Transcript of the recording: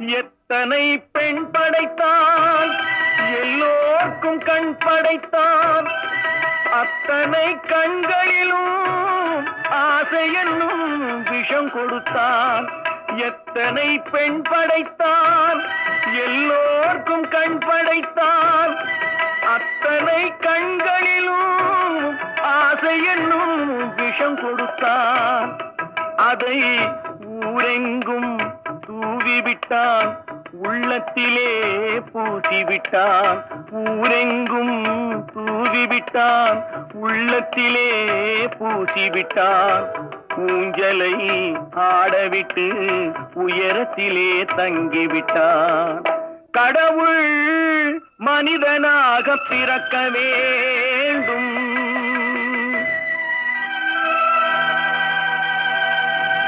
எத்தனை பெண் படைத்தான், எல்லோர்க்கும் கண் படைத்தான். அத்தனை கண்களிலும் ஆசை என்னும் விஷம் கொடுத்தான். எத்தனை பெண் படைத்தான், எல்லோர்க்கும் கண் படைத்தான். அத்தனை கண்களிலும் ஆசை என்னும் விஷம் கொடுத்தான். அதை ஊரெங்கும் தூவிவிட்டான், உள்ளத்திலே பூசிவிட்டான். ஊரெங்கும் தூவிவிட்டான், உள்ளத்திலே பூசிவிட்டான். ஊஞ்சலை ஆடவிட்டு உயரத்திலே தங்கிவிட்டான். கடவுள் மனிதனாக பிறக்க வேண்டும்,